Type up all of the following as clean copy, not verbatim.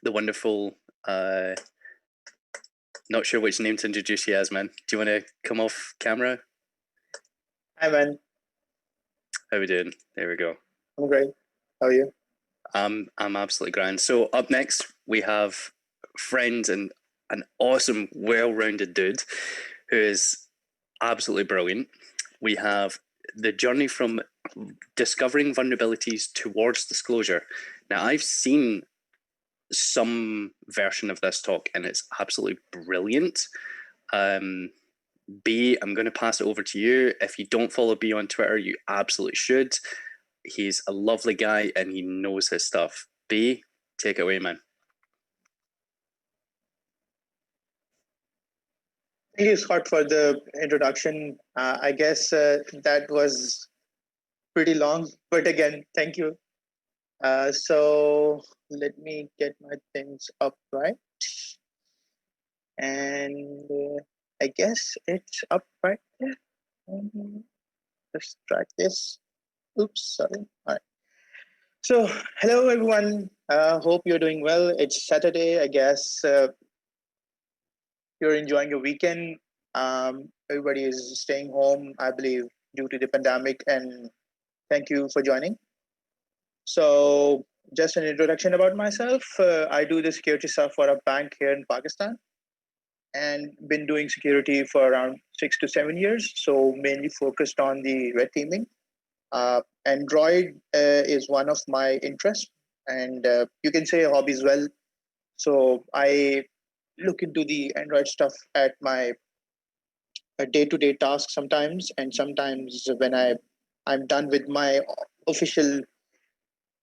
the wonderful, not sure which name to introduce you as, man. Do you want to come off camera? Hi, man. How we doing? There we go. I'm great. How are you? I'm absolutely grand. So up next we have friend and an awesome, well-rounded dude who is absolutely brilliant. We have the journey from discovering vulnerabilities towards disclosure. Now, I've seen some version of this talk and it's absolutely brilliant. B, I'm going to pass it over to you. If you don't follow B on Twitter, you absolutely should. He's a lovely guy and he knows his stuff. B, take it away, man. Thank you, Scott, for the introduction. I guess that was pretty long, but again, thank you. So let me get my things up right. And I guess it's up right there. Let's track this. Oops, sorry. All right. So, hello, everyone. Hope you're doing well. It's Saturday, I guess. You're enjoying your weekend. Everybody is staying home, I believe, due to the pandemic. And thank you for joining. So, just an introduction about myself. I do the security stuff for a bank here in Pakistan and been doing security for around 6 to 7 years. So, mainly focused on the red teaming. Android is one of my interests, and you can say a hobby as well. So I look into the Android stuff at my day-to-day tasks sometimes, and sometimes when I'm done with my official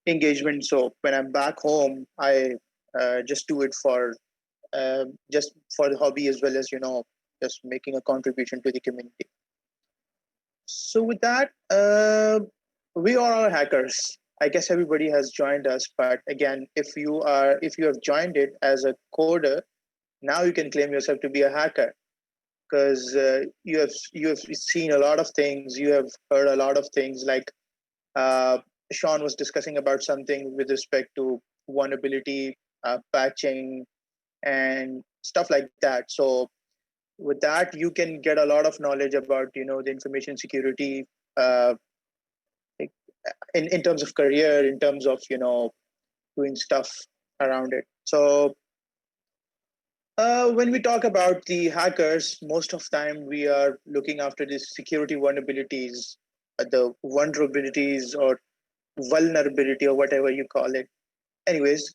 engagement. So when I'm back home, I just do it for just for the hobby as well as just making a contribution to the community. So with that, we are all hackers. I guess everybody has joined us, but again, if you have joined it as a coder, now you can claim yourself to be a hacker because you have seen a lot of things, you have heard a lot of things. Like Sean was discussing about something with respect to vulnerability patching and stuff like that. So with that, you can get a lot of knowledge about the information security in terms of career, in terms of doing stuff around it. So when we talk about the hackers, most of the time we are looking after the security vulnerabilities, the vulnerabilities or vulnerability or whatever you call it. Anyways,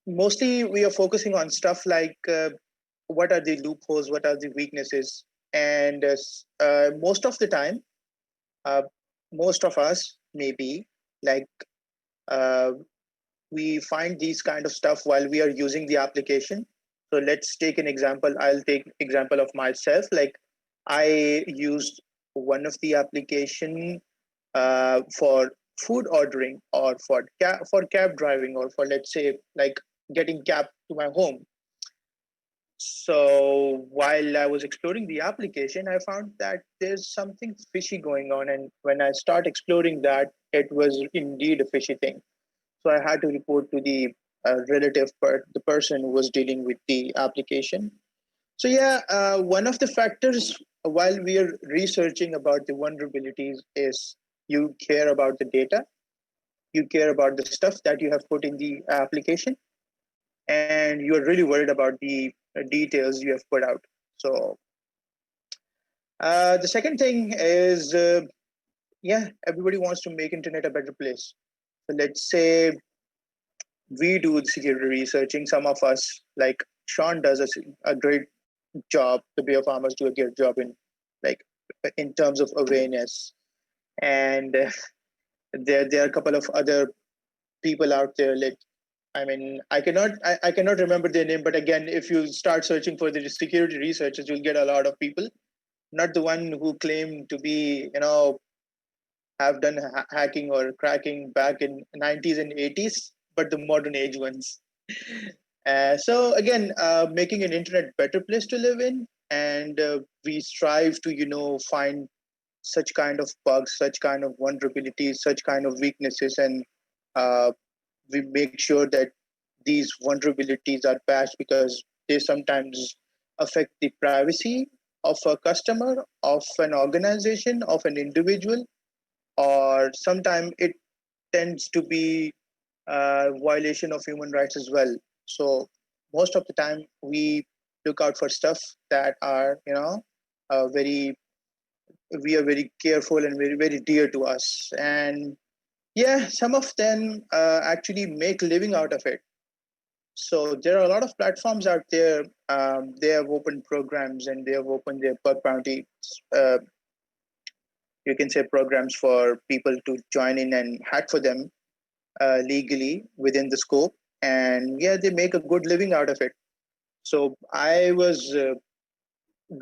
mostly we are focusing on stuff like what are the loopholes, what are the weaknesses, and most of the time, most of us maybe like we find these kind of stuff while we are using the application. So let's take an example. I'll take example of myself. Like I used one of the application for food ordering or for cab driving or for, let's say, like getting cab to my home. So while I was exploring the application, I found that there's something fishy going on. And when I start exploring that, it was indeed a fishy thing. So I had to report to the the person who was dealing with the application. So yeah, one of the factors while we are researching about the vulnerabilities is you care about the data, you care about the stuff that you have put in the application, and you're really worried about the details you have put out. So the second thing is, yeah, everybody wants to make internet a better place. So let's say we do the security researching. Some of us, like Sean, does a great job. The Beer Farmers do a great job like in terms of awareness, and there are a couple of other people out there. Like I mean, I cannot remember their name, but again, if you start searching for the security researchers, you'll get a lot of people. Not the one who claim to be, have done hacking or cracking back in 90s and 80s, but the modern age ones. So again, making an internet better place to live in, and we strive to find such kind of bugs, such kind of vulnerabilities, such kind of weaknesses, and we make sure that these vulnerabilities are patched because they sometimes affect the privacy of a customer, of an organization, of an individual, or sometimes it tends to be a violation of human rights as well. So most of the time we look out for stuff that are, very, we are very careful and very, very dear to us. And yeah, some of them actually make living out of it. So there are a lot of platforms out there. They have opened programs and they have opened their bug bounty, uh, you can say, programs for people to join in and hack for them legally within the scope. And yeah, they make a good living out of it. So I was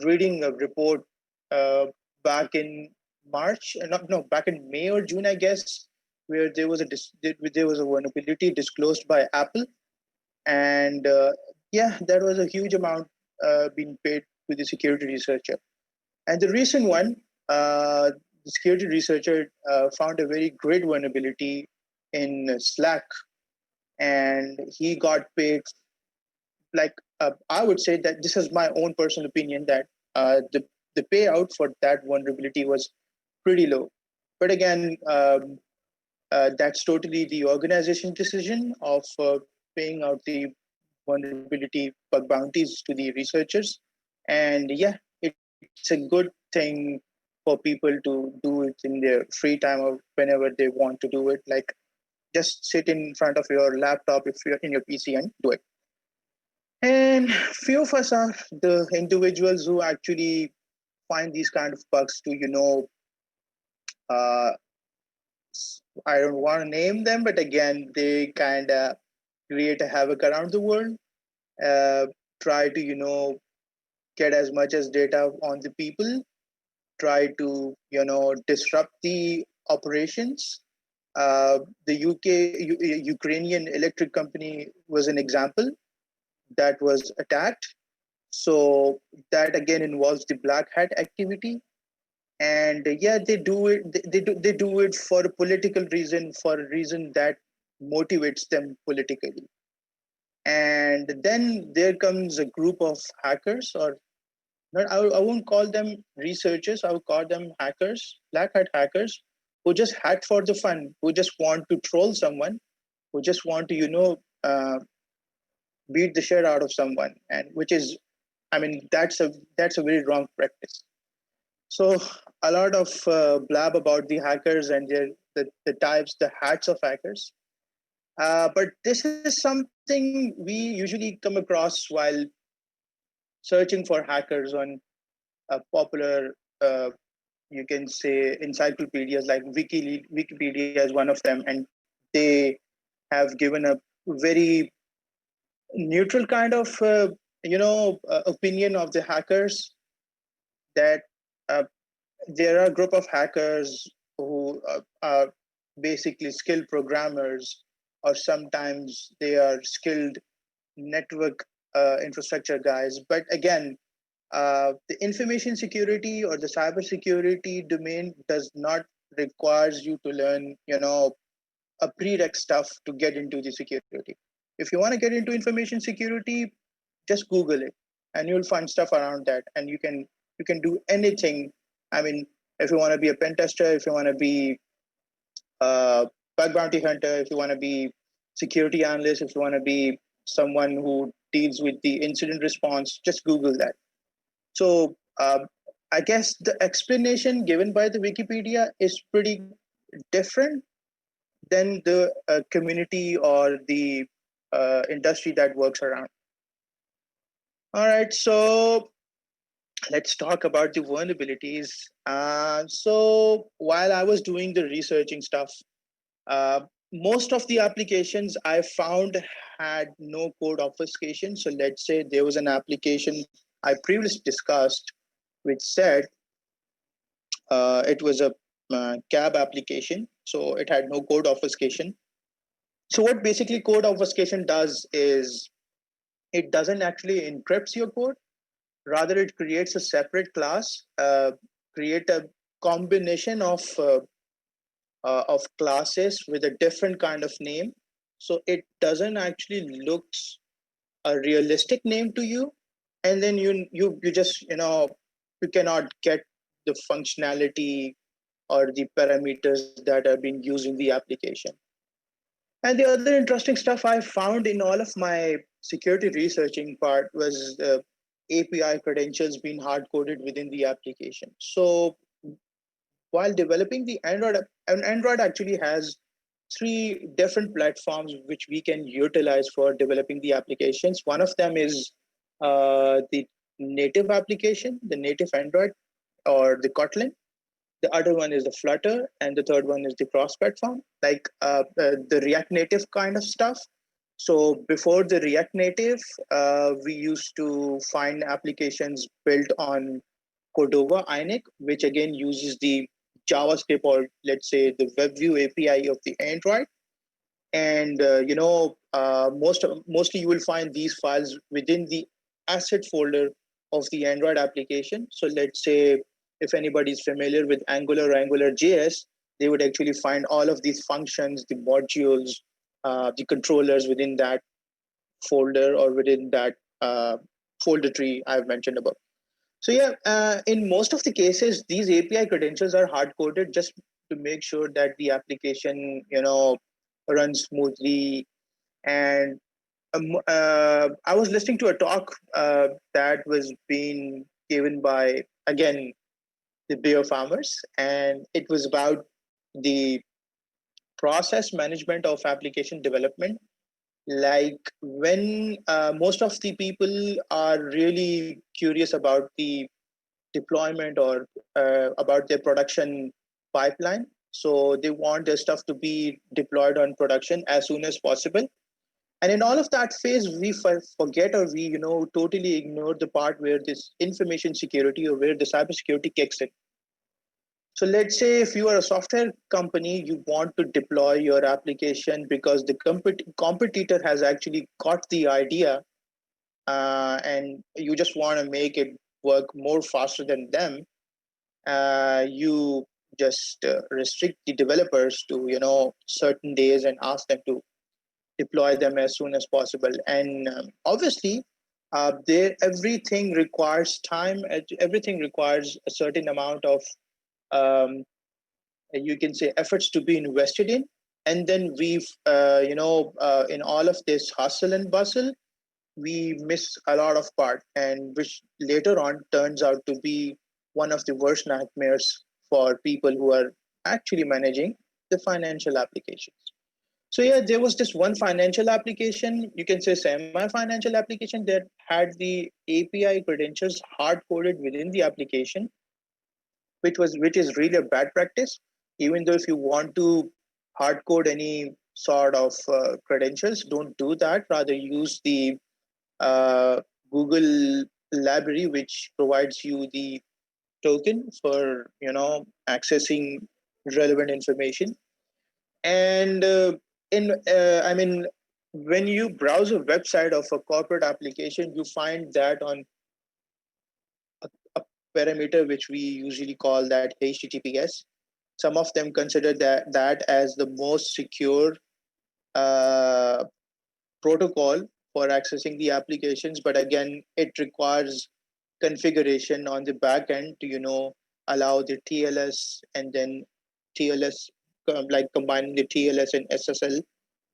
reading a report uh, back in March, no, back in May or June, I guess, where there was a vulnerability disclosed by Apple, and yeah, that was a huge amount being paid to the security researcher. And the recent one, the security researcher found a very great vulnerability in Slack, and he got paid, like, I would say that this is my own personal opinion, that the payout for that vulnerability was pretty low. But again, that's totally the organization decision of paying out the vulnerability bug bounties to the researchers. And yeah, it's a good thing for people to do it in their free time or whenever they want to do it. Like, just sit in front of your laptop if you're in your PC and do it. And few of us are the individuals who actually find these kind of bugs to, uh, I don't want to name them, but again, they kind of create a havoc around the world, uh, try to, get as much as data on the people, try to, disrupt the operations. The Ukrainian electric company was an example that was attacked. So that again involves the black hat activity. And yeah, they do it. They do it for a political reason, for a reason that motivates them politically. And then there comes a group of hackers, or not. I won't call them researchers. I would call them hackers, black hat hackers, who just hack for the fun, who just want to troll someone, who just want to, beat the shit out of someone, and which is, I mean, that's a very wrong practice. So a lot of blab about the hackers and the types, the hats of hackers. But this is something we usually come across while searching for hackers on popular, uh, you can say, encyclopedias like Wikipedia is one of them, and they have given a very neutral kind of, opinion of the hackers, that uh, there are a group of hackers who are basically skilled programmers, or sometimes they are skilled network infrastructure guys. But again, the information security or the cybersecurity domain does not requires you to learn, a prereq stuff to get into the security. If you want to get into information security, just Google it, and you'll find stuff around that, and you can do anything. I mean, if you want to be a pen tester, if you want to be a bug bounty hunter, if you want to be security analyst, if you want to be someone who deals with the incident response, just Google that. So I guess the explanation given by the Wikipedia is pretty different than the community or the industry that works around. All right, so let's talk about the vulnerabilities. So while I was doing the researching stuff, uh, most of the applications I found had no code obfuscation. So let's say there was an application I previously discussed, which said it was a cab application. So it had no code obfuscation. So what basically code obfuscation does is it doesn't actually encrypts your code. Rather, it creates a separate class, create a combination of classes with a different kind of name. So it doesn't actually looks a realistic name to you, and then you just you cannot get the functionality or the parameters that are being used in the application. And the other interesting stuff I found in all of my security researching part was API credentials being hard coded within the application. So while developing the Android, and Android actually has three different platforms which we can utilize for developing the applications. One of them is the native application, the native Android or the Kotlin. The other one is the Flutter, and the third one is the cross-platform, like the React Native kind of stuff. So before the React Native, we used to find applications built on Cordova Ionic, which again uses the JavaScript or let's say the WebView API of the Android. And mostly you will find these files within the asset folder of the Android application. So let's say if anybody is familiar with Angular or Angular JS, they would actually find all of these functions, the modules, the controllers within that folder or within that folder tree I've mentioned above. So yeah, in most of the cases, these API credentials are hard coded just to make sure that the application, runs smoothly. And I was listening to a talk that was being given by again the Bear Farmers, and it was about the process management of application development. Like when most of the people are really curious about the deployment or about their production pipeline. So they want their stuff to be deployed on production as soon as possible. And in all of that phase, we forget or we totally ignore the part where this information security or where the cybersecurity kicks in. So let's say if you are a software company, you want to deploy your application because the competitor has actually got the idea, and you just want to make it work more faster than them. You just restrict the developers to certain days and ask them to deploy them as soon as possible. And obviously, everything requires time. Everything requires a certain amount of um, you can say efforts to be invested in. And then we've in all of this hustle and bustle, we miss a lot of part, and which later on turns out to be one of the worst nightmares for people who are actually managing the financial applications. So yeah, there was this one financial application, you can say semi-financial application, that had the API credentials hard coded within the application, which is really a bad practice. Even though if you want to hard code any sort of credentials, don't do that. Rather use the uh, Google library, which provides you the token for accessing relevant information. And I mean, when you browse a website of a corporate application, you find that on a parameter which we usually call that HTTPS. Some of them consider that as the most secure uh, protocol for accessing the applications, but again, it requires configuration on the back end to allow the TLS and then TLS, like combining the TLS and SSL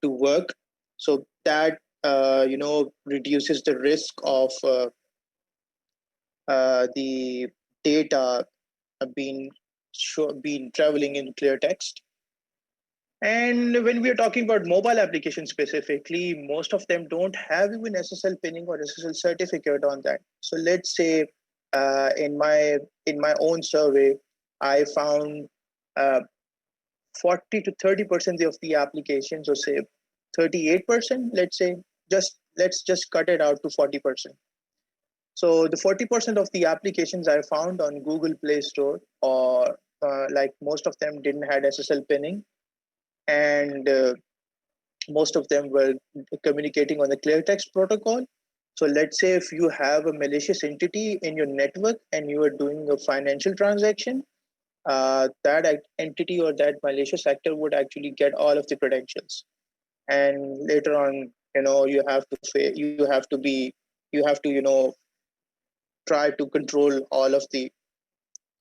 to work. So that reduces the risk of the data being being traveling in clear text. And when we are talking about mobile applications specifically, most of them don't have even SSL pinning or SSL certificate on that. So let's say in my own survey, I found uh, 40 to 30% of the applications, or say 38%. Let's just cut it out to 40%. So the 40% of the applications I found on Google Play Store, or like most of them didn't had SSL pinning, and most of them were communicating on the clear text protocol. So let's say if you have a malicious entity in your network and you are doing a financial transaction, that entity or that malicious actor would actually get all of the credentials. and later on, you have to try to control all of the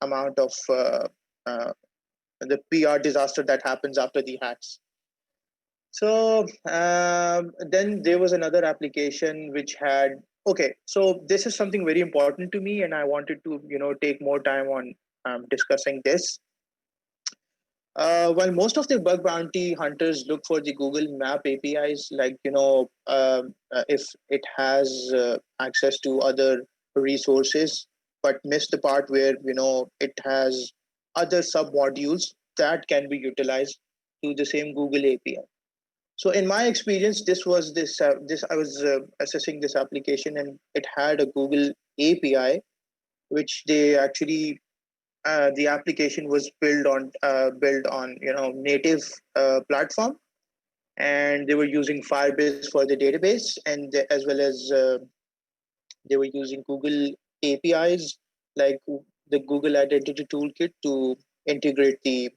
amount of uh, the PR disaster that happens after the hacks. So then there was another application which had, okay, so this is something very important to me, and I wanted to take more time on discussing this. While most of the bug bounty hunters look for the Google Map APIs, like if it has access to other resources, but miss the part where it has other sub modules that can be utilized to the same Google API. So in my experience, this I was assessing this application, and it had a Google API, which they actually the application was built on native platform, and they were using Firebase for the database, and as well as they were using Google APIs like the Google Identity Toolkit to integrate to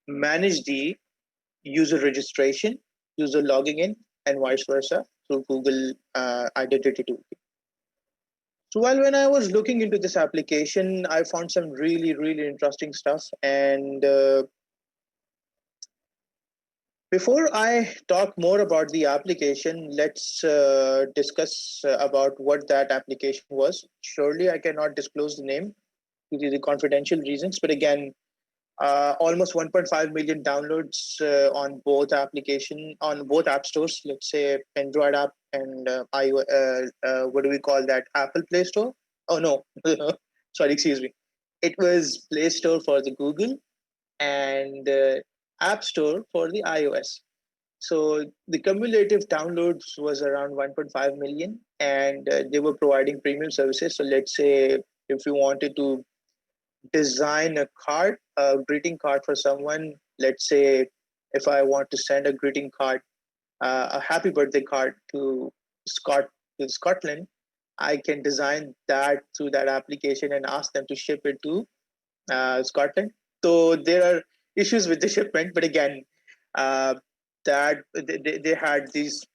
manage the user registration, user logging in, and vice versa through Google Identity Toolkit. So while when I was looking into this application, I found some really, really interesting stuff. And before I talk more about the application, let's discuss about what that application was. Surely I cannot disclose the name due to the confidential reasons, but again, almost 1.5 million downloads on both app stores. Let's say Android app and what do we call that? Apple Play Store. Oh no, sorry, excuse me. It was Play Store for the Google and App Store for the iOS. So the cumulative downloads was around 1.5 million, and they were providing premium services. So let's say if you wanted to design a greeting card for someone. Let's say if I want to send a greeting card, a happy birthday card Scott to Scotland, I can design that through that application and ask them to ship it to Scotland. So there are issues with the shipment, but again, uh, that they had this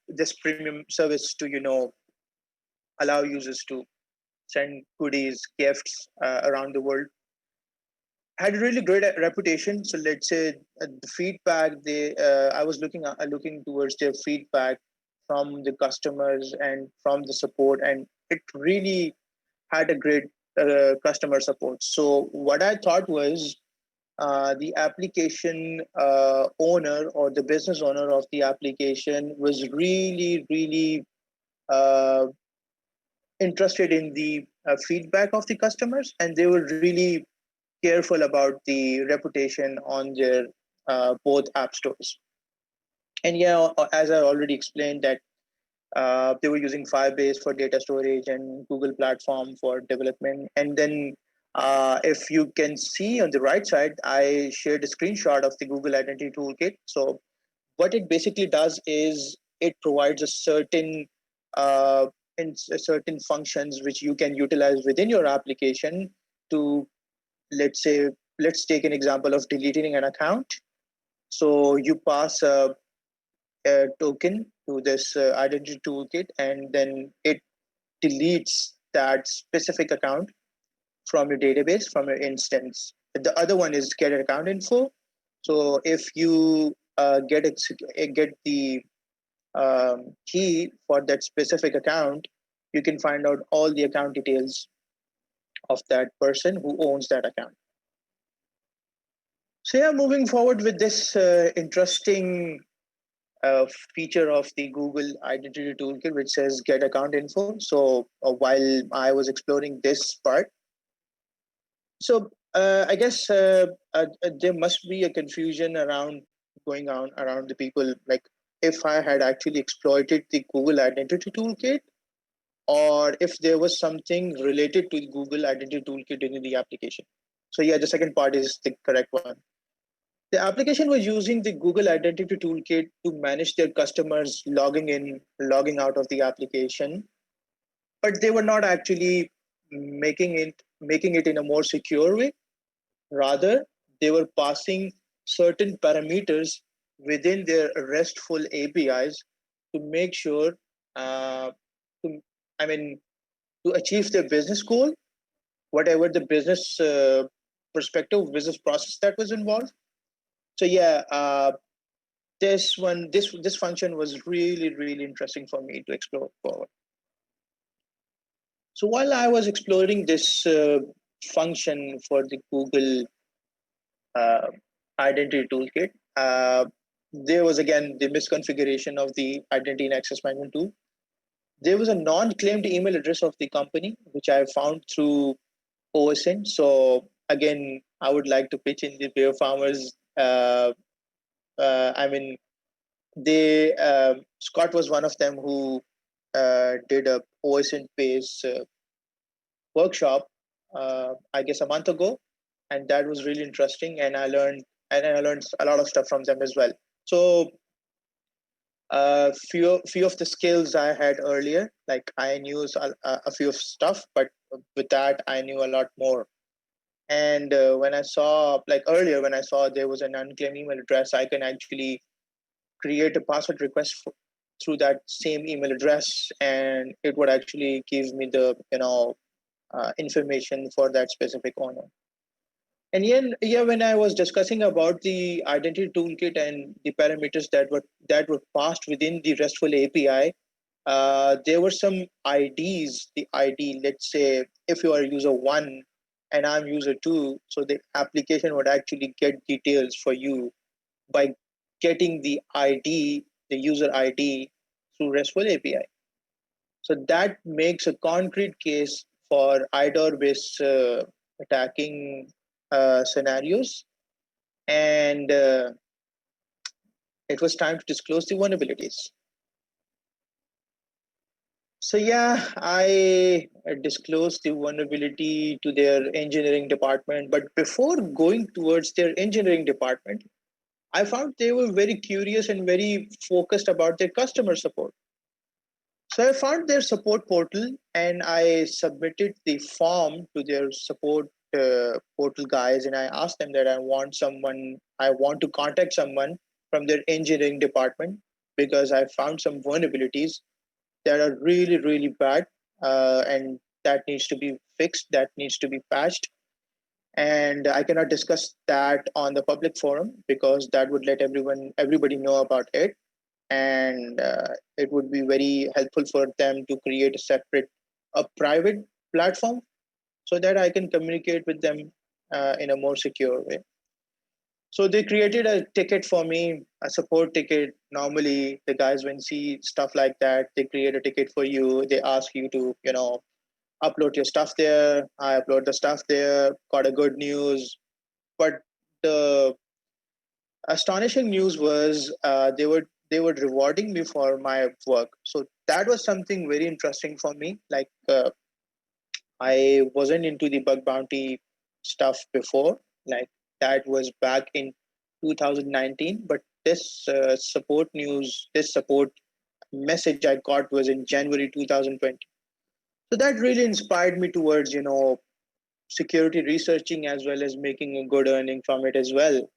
premium service to allow users to send goodies, gifts around the world. Had a really great reputation. So let's say the feedback I was looking towards their feedback from the customers and from the support, and it really had a great customer support. So what I thought was the application owner or the business owner of the application was really, really uh, interested in the feedback of the customers, and they were really careful about the reputation on their both app stores. And yeah, as I already explained, that they were using Firebase for data storage and Google Platform for development. And then if you can see on the right side, I shared a screenshot of the Google Identity Toolkit. So what it basically does is it provides uh, certain functions which you can utilize within your application to, let's say, let's take an example of deleting an account. So you pass a token to this identity toolkit, and then it deletes that specific account from your database, from your instance. The other one is get account info. So if you get the key for that specific account, you can find out all the account details of that person who owns that account. So yeah, moving forward with this interesting feature of the Google Identity Toolkit, which says get account info. So while I was exploring this part, so I guess there must be a confusion going on around the people, like if I had actually exploited the Google Identity Toolkit, or if there was something related to the Google Identity Toolkit in the application. So yeah, the second part is the correct one. The application was using the Google Identity Toolkit to manage their customers logging in, logging out of the application, but they were not actually making it in a more secure way. Rather, they were passing certain parameters within their RESTful APIs to make sure, uh, to, I mean, to achieve their business goal, whatever the business perspective, business process that was involved. So yeah, this function was really interesting for me to explore forward. So while I was exploring this function for the Google uh, identity toolkit, there was again the misconfiguration of the identity and access management tool. There was a non-claimed email address of the company, which I found through OSN. So again, I would like to pitch in the beer farmers. I mean, they Scott was one of them who did a OSN based workshop, I guess a month ago, and that was really interesting. And I learned a lot of stuff from them as well. So few of the skills I had earlier, like I knew a few of stuff, but with that I knew a lot more. And when I saw, like earlier, when I saw there was an unclaimed email address, I can actually create a password request through that same email address, and it would actually give me the information for that specific owner. And yeah, when I was discussing about the identity toolkit and the parameters that were passed within the RESTful API, there were some IDs. The ID, let's say, if you are user one and I'm user two, so the application would actually get details for you by getting the ID, the user ID through RESTful API. So that makes a concrete case for IDOR-based attacking scenarios. And it was time to disclose the vulnerabilities. So yeah, I disclosed the vulnerability to their engineering department. But before going towards their engineering department, I found they were very curious and very focused about their customer support. So I found their support portal and I submitted the form to their support portal guys, and I asked them that I want to contact someone from their engineering department because I found some vulnerabilities that are really bad, and that needs to be fixed, that needs to be patched. And I cannot discuss that on the public forum because that would let everybody know about it, and it would be very helpful for them to create a private platform so that I can communicate with them in a more secure way. So they created a ticket for me, a support ticket. Normally, the guys when see stuff like that, they create a ticket for you. They ask you to, upload your stuff there. I upload the stuff there. Got a good news, but the astonishing news was they were rewarding me for my work. So that was something very interesting for me. Like I wasn't into the bug bounty stuff before. Like that was back in 2019, but this this support message I got was in January 2020. So that really inspired me towards security researching as well as making a good earning from it as well.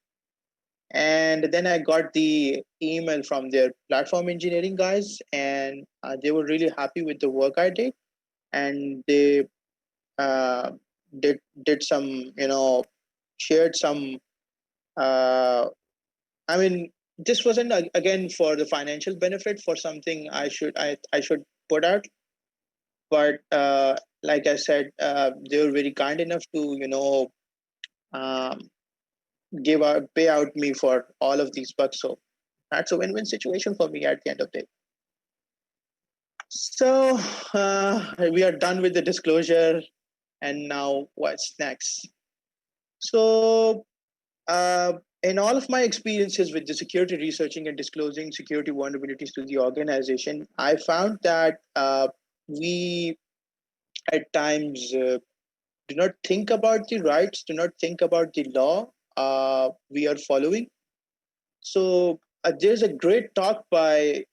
And then I got the email from their platform engineering guys, and they were really happy with the work I did, and they uh, did some, shared some. Uh, I mean, this wasn't again for the financial benefit, for something I should put out, but like I said, they were very kind enough to um, pay out me for all of these bucks. So that's a win-win situation for me at the end of the day. So we are done with the disclosure, and now what's next? So in all of my experiences with the security researching and disclosing security vulnerabilities to the organization, I found that we at times do not think about the rights, do not think about the law we are following. So there's a great talk by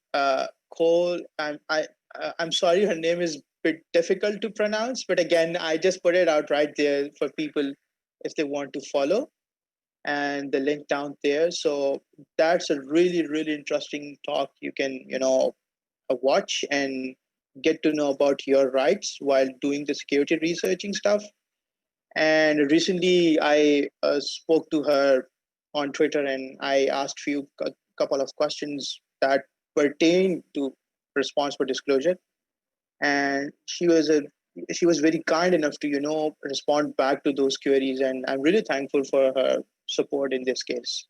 Cole. I'm sorry, her name is a bit difficult to pronounce, but again, I just put it out right there for people if they want to follow. and the link down there. So that's a really, really interesting talk. You can, watch and get to know about your rights while doing the security researching stuff. And recently, I spoke to her on Twitter, and I asked a couple of questions that pertain to responsible disclosure. And she was very kind enough to respond back to those queries, and I'm really thankful for her support in this case.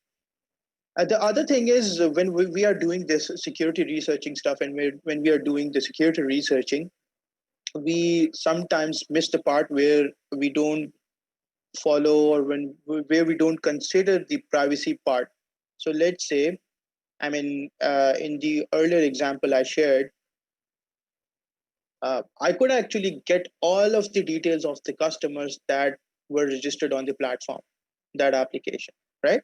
The other thing is when we are doing this security researching stuff, and when we are doing the security researching, we sometimes miss the part where we don't follow, or where we don't consider the privacy part. So let's say, in the earlier example I shared, I could actually get all of the details of the customers that were registered on the platform, that application, right?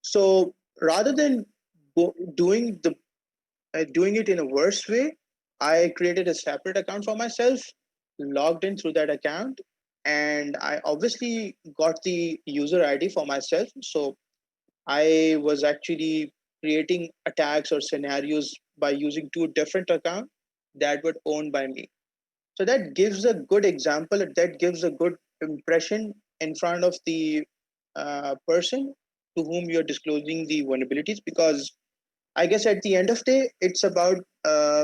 So rather than doing it in a worse way, I created a separate account for myself, logged in through that account, and I obviously got the user ID for myself. So I was actually creating attacks or scenarios by using two different accounts that were owned by me. So that gives a good example, that gives a good impression in front of the person to whom you're disclosing the vulnerabilities, because I guess at the end of the day, it's about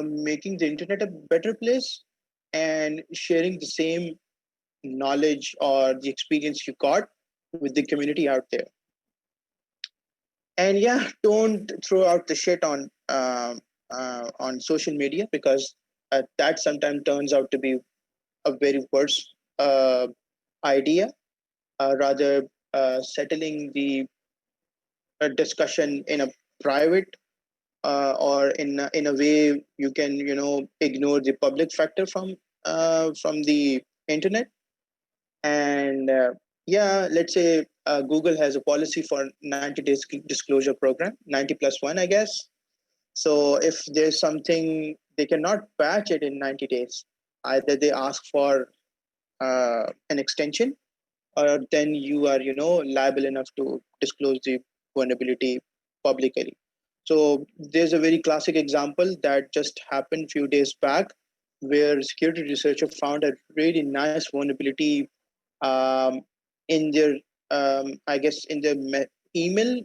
making the internet a better place and sharing the same knowledge or the experience you got with the community out there. And yeah, don't throw out the shit on social media, because that sometimes turns out to be a very worse idea. Rather, settling the discussion in a private, or in a way you can ignore the public factor from the internet. And yeah, let's say Google has a policy for 90 days disclosure program, 90+1, I guess. So if there's something, they cannot patch it in 90 days. Either they ask for an extension, or then you are liable enough to disclose the vulnerability publicly. So there's a very classic example that just happened a few days back, where a security researcher found a really nice vulnerability um, in their I guess in their email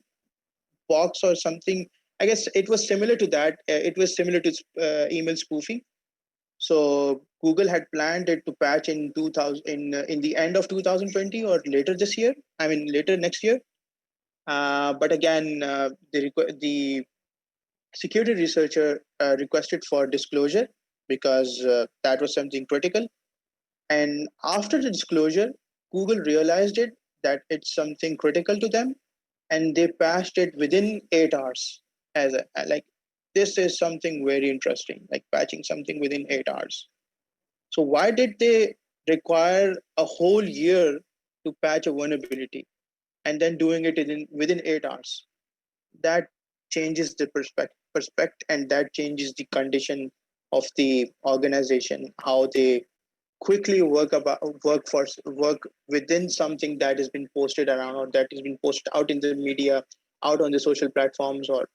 box or something. I guess it was similar to that. It was similar to email spoofing. So Google had planned it to patch in 2000, in the end of 2020 or later this year. I mean later next year. But again, the security researcher requested for disclosure, because that was something critical. And after the disclosure, Google realized it, that it's something critical to them, and they patched it within 8 hours. Like, this is something very interesting, like patching something within 8 hours. So why did they require a whole year to patch a vulnerability, and then doing it within 8 hours? That changes the perspective, and that changes the condition of the organization, how they quickly work within something that has been posted around, or that has been posted out in the media, out on the social platforms, or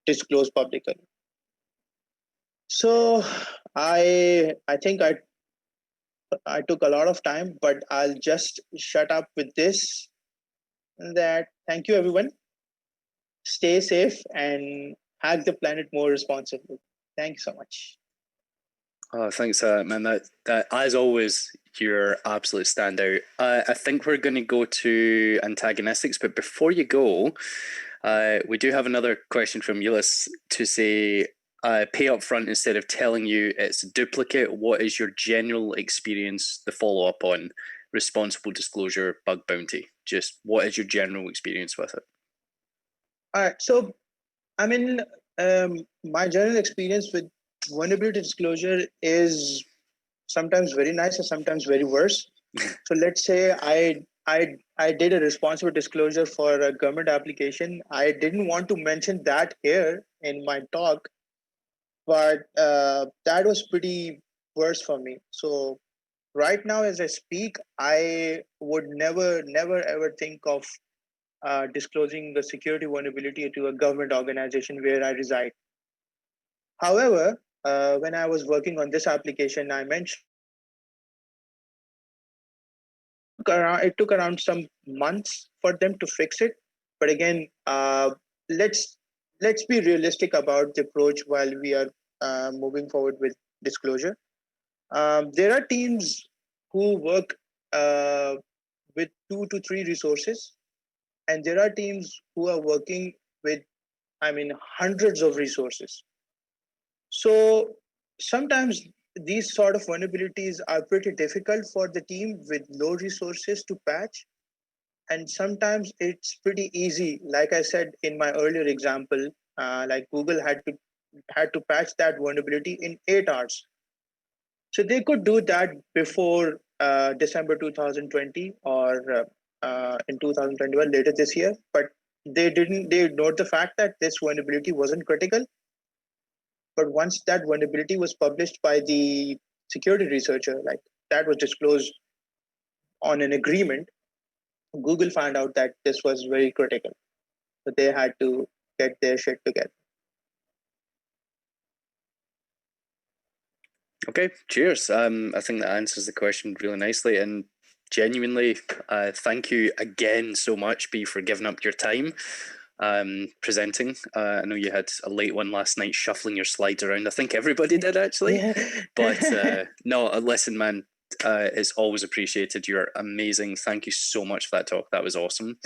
disclosed publicly. So I think I took a lot of time, but I'll just shut up with this. That thank you everyone. Stay safe and hack the planet more responsibly. Thank you so much. Oh, thanks, man. That as always, you're absolute standout. I think we're going to go to antagonistics, but before you go, we do have another question from Ulyss to say, pay up front instead of telling you it's a duplicate. What is your general experience, the follow-up on responsible disclosure bug bounty? Just what is your general experience with it? All right. So, I mean, my general experience with vulnerability disclosure is sometimes very nice and sometimes very worse. So let's say I did a responsible disclosure for a government application. I didn't want to mention that here in my talk, but that was pretty worse for me. So right now, as I speak, I would never ever think of disclosing a security vulnerability to a government organization where I reside. However, when I was working on this application, I mentioned it took around some months for them to fix it. But again, let's let's be realistic about the approach while we are moving forward with disclosure. There are teams who work with 2 to 3 resources, and there are teams who are working with, I mean, hundreds of resources. So sometimes these sort of vulnerabilities are pretty difficult for the team with low resources to patch, and sometimes it's pretty easy. Like I said in my earlier example, like Google had to patch that vulnerability in 8 hours. So they could do that before December 2020 or in 2021 later this year, but they didn't. They ignored the fact that this vulnerability wasn't critical. But once that vulnerability was published by the security researcher, like that was disclosed on an agreement, Google found out that this was very critical. So they had to get their shit together. Okay, cheers. I think that answers the question really nicely, and genuinely, thank you again so much, B, for giving up your time presenting. I know you had a late one last night shuffling your slides around. I think everybody did actually. Yeah. But no, listen, man, it's always appreciated. You're amazing. Thank you so much for that talk. That was awesome.